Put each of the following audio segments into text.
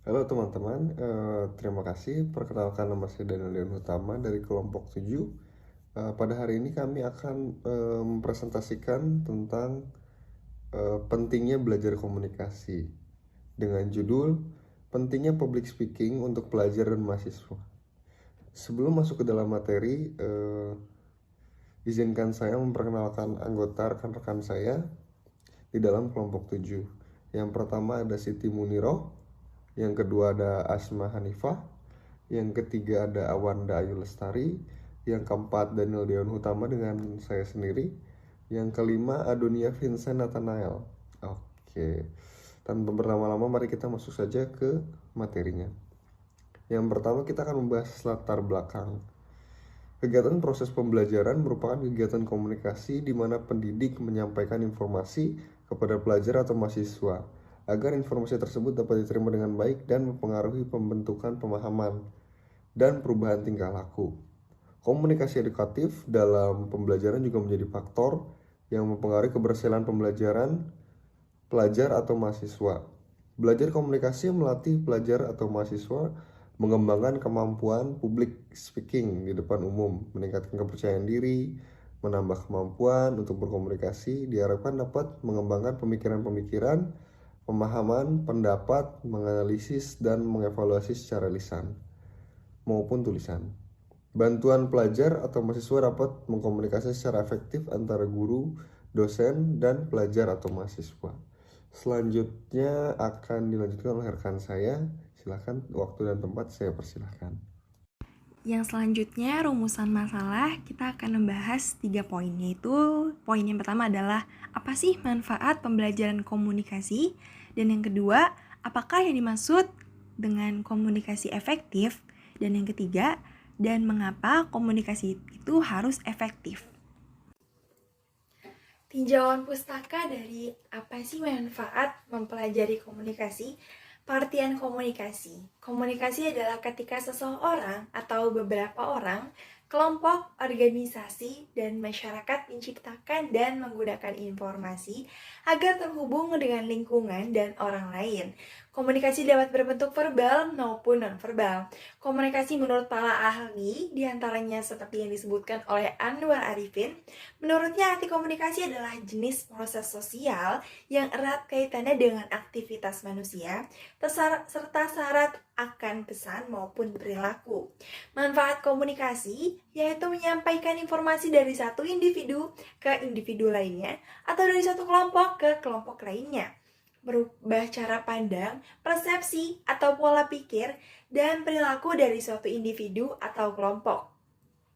Halo teman-teman, terima kasih. Perkenalkan, nama saya Daniel Leon Utama dari kelompok 7. Pada hari ini kami akan mempresentasikan tentang pentingnya belajar komunikasi dengan judul Pentingnya Public Speaking untuk Pelajar dan Mahasiswa. Sebelum masuk ke dalam materi, izinkan saya memperkenalkan anggota rekan-rekan saya di dalam kelompok 7. Yang pertama ada Siti Muniroh, yang kedua ada Asma Hanifah, yang ketiga ada Awanda Ayu Lestari, yang keempat Daniel Deon Utama dengan saya sendiri, yang kelima Adonia Vincent Nathanael. Oke, tanpa berlama-lama mari kita masuk saja ke materinya. Yang pertama kita akan membahas latar belakang. Kegiatan proses pembelajaran merupakan kegiatan komunikasi di mana pendidik menyampaikan informasi kepada pelajar atau mahasiswa agar informasi tersebut dapat diterima dengan baik dan mempengaruhi pembentukan pemahaman dan perubahan tingkah laku. Komunikasi edukatif dalam pembelajaran juga menjadi faktor yang mempengaruhi keberhasilan pembelajaran pelajar atau mahasiswa. Belajar komunikasi melatih pelajar atau mahasiswa mengembangkan kemampuan public speaking di depan umum, meningkatkan kepercayaan diri, menambah kemampuan untuk berkomunikasi, diharapkan dapat mengembangkan pemikiran-pemikiran, pemahaman, pendapat, menganalisis, dan mengevaluasi secara lisan maupun tulisan. Bantuan pelajar atau mahasiswa dapat mengkomunikasi secara efektif antara guru, dosen, dan pelajar atau mahasiswa. Selanjutnya akan dilanjutkan oleh rekan saya. Silahkan, waktu dan tempat saya persilahkan. Yang selanjutnya rumusan masalah kita akan membahas 3 poin, yaitu poin yang pertama adalah apa sih manfaat pembelajaran komunikasi, dan yang kedua apakah yang dimaksud dengan komunikasi efektif, dan yang ketiga dan mengapa komunikasi itu harus efektif. Tinjauan pustaka dari apa sih manfaat mempelajari komunikasi. Pengertian komunikasi. Komunikasi adalah ketika seseorang atau beberapa orang, kelompok, organisasi, dan masyarakat menciptakan dan menggunakan informasi agar terhubung dengan lingkungan dan orang lain. Komunikasi dapat berbentuk verbal maupun non-verbal. Komunikasi menurut para ahli, diantaranya seperti yang disebutkan oleh Anwar Arifin, menurutnya arti komunikasi adalah jenis proses sosial yang erat kaitannya dengan aktivitas manusia, serta syarat akan pesan maupun perilaku. Manfaat komunikasi yaitu menyampaikan informasi dari satu individu ke individu lainnya atau dari satu kelompok ke kelompok lainnya. Merubah cara pandang, persepsi, atau pola pikir dan perilaku dari suatu individu atau kelompok,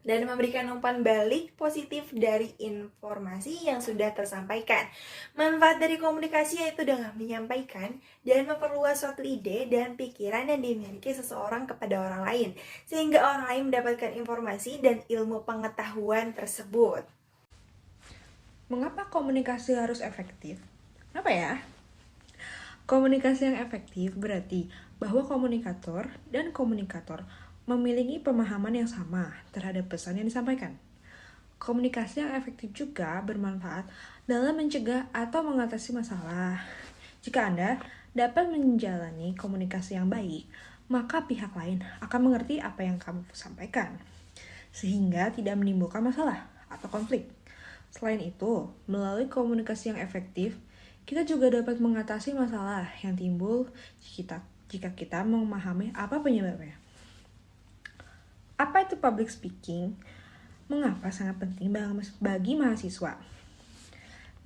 dan memberikan umpan balik positif dari informasi yang sudah tersampaikan. Manfaat dari komunikasi yaitu dengan menyampaikan dan memperluas suatu ide dan pikiran yang dimiliki seseorang kepada orang lain, sehingga orang lain mendapatkan informasi dan ilmu pengetahuan tersebut. Mengapa komunikasi harus efektif? Kenapa ya? Komunikasi yang efektif berarti bahwa komunikator dan komunikator memiliki pemahaman yang sama terhadap pesan yang disampaikan. Komunikasi yang efektif juga bermanfaat dalam mencegah atau mengatasi masalah. Jika Anda dapat menjalani komunikasi yang baik, maka pihak lain akan mengerti apa yang kamu sampaikan, sehingga tidak menimbulkan masalah atau konflik. Selain itu, melalui komunikasi yang efektif, kita juga dapat mengatasi masalah yang timbul jika kita memahami apa penyebabnya. Apa itu public speaking? Mengapa sangat penting bagi mahasiswa?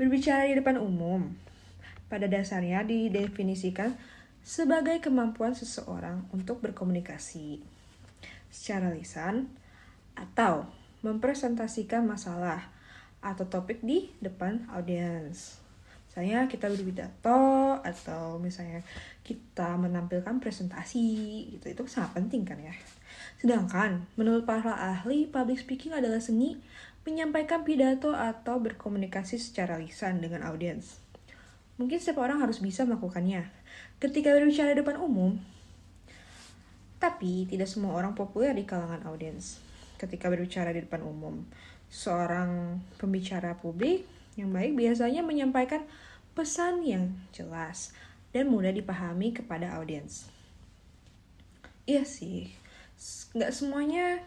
Berbicara di depan umum, pada dasarnya didefinisikan sebagai kemampuan seseorang untuk berkomunikasi secara lisan atau mempresentasikan masalah atau topik di depan audiens. Misalnya kita berpidato atau misalnya kita menampilkan presentasi gitu, itu sangat penting kan ya. Sedangkan menurut para ahli, public speaking adalah seni menyampaikan pidato atau berkomunikasi secara lisan dengan audiens. Mungkin setiap orang harus bisa melakukannya ketika berbicara di depan umum, tapi tidak semua orang populer di kalangan audiens ketika berbicara di depan umum. Seorang pembicara publik yang baik biasanya menyampaikan pesan yang jelas dan mudah dipahami kepada audiens. Iya sih, nggak semuanya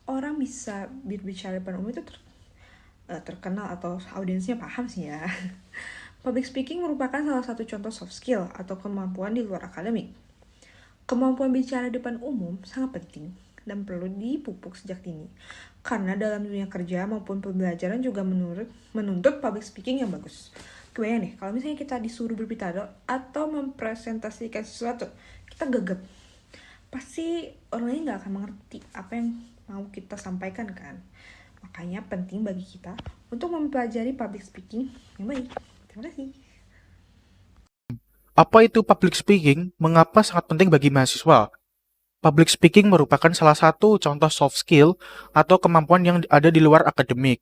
orang bisa berbicara depan umum itu terkenal atau audiensnya paham sih ya. Public speaking merupakan salah satu contoh soft skill atau kemampuan di luar akademik. Kemampuan bicara depan umum sangat penting dan perlu dipupuk sejak dini. Karena dalam dunia kerja maupun pembelajaran juga menuntut public speaking yang bagus. Kebayang nih, kalau misalnya kita disuruh berbicara atau mempresentasikan sesuatu, kita gegap. Pasti orang lain nggak akan mengerti apa yang mau kita sampaikan kan. Makanya penting bagi kita untuk mempelajari public speaking yang baik. Terima kasih. Apa itu public speaking? Mengapa sangat penting bagi mahasiswa? Public speaking merupakan salah satu contoh soft skill atau kemampuan yang ada di luar akademik.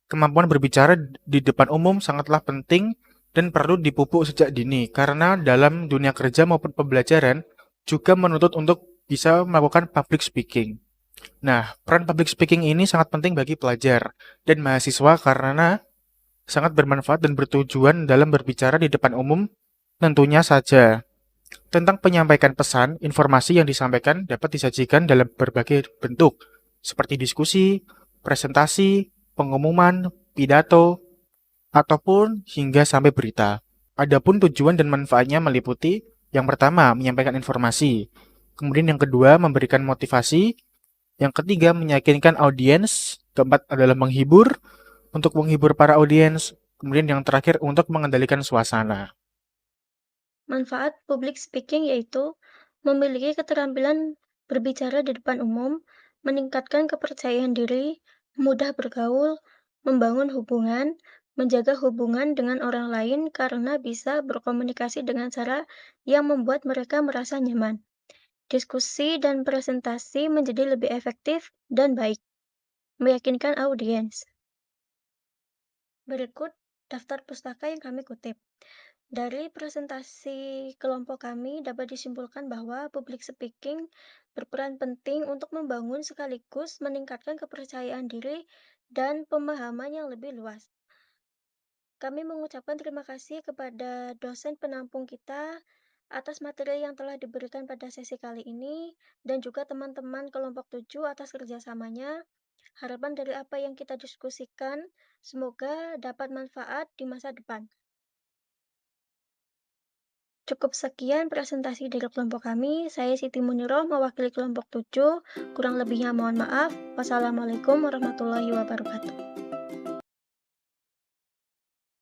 Kemampuan berbicara di depan umum sangatlah penting dan perlu dipupuk sejak dini karena dalam dunia kerja maupun pembelajaran juga menuntut untuk bisa melakukan public speaking. Nah, peran public speaking ini sangat penting bagi pelajar dan mahasiswa karena sangat bermanfaat dan bertujuan dalam berbicara di depan umum. Tentunya saja, tentang penyampaikan pesan, informasi yang disampaikan dapat disajikan dalam berbagai bentuk, seperti diskusi, presentasi, pengumuman, pidato, ataupun hingga sampai berita. Adapun tujuan dan manfaatnya meliputi yang pertama, menyampaikan informasi, kemudian yang kedua, memberikan motivasi, yang ketiga, meyakinkan audiens, keempat adalah menghibur, untuk menghibur para audiens, kemudian yang terakhir untuk mengendalikan suasana. Manfaat public speaking yaitu memiliki keterampilan berbicara di depan umum, meningkatkan kepercayaan diri, mudah bergaul, membangun hubungan, menjaga hubungan dengan orang lain karena bisa berkomunikasi dengan cara yang membuat mereka merasa nyaman. Diskusi dan presentasi menjadi lebih efektif dan baik, meyakinkan audiens. Berikut daftar pustaka yang kami kutip. Dari presentasi kelompok kami dapat disimpulkan bahwa public speaking berperan penting untuk membangun sekaligus meningkatkan kepercayaan diri dan pemahaman yang lebih luas. Kami mengucapkan terima kasih kepada dosen penampung kita atas materi yang telah diberikan pada sesi kali ini dan juga teman-teman kelompok 7 atas kerjasamanya. Harapan dari apa yang kita diskusikan semoga dapat manfaat di masa depan. Cukup sekian presentasi dari kelompok kami. Saya Siti Muniroh mewakili kelompok 7. Kurang lebihnya mohon maaf. Wassalamualaikum warahmatullahi wabarakatuh.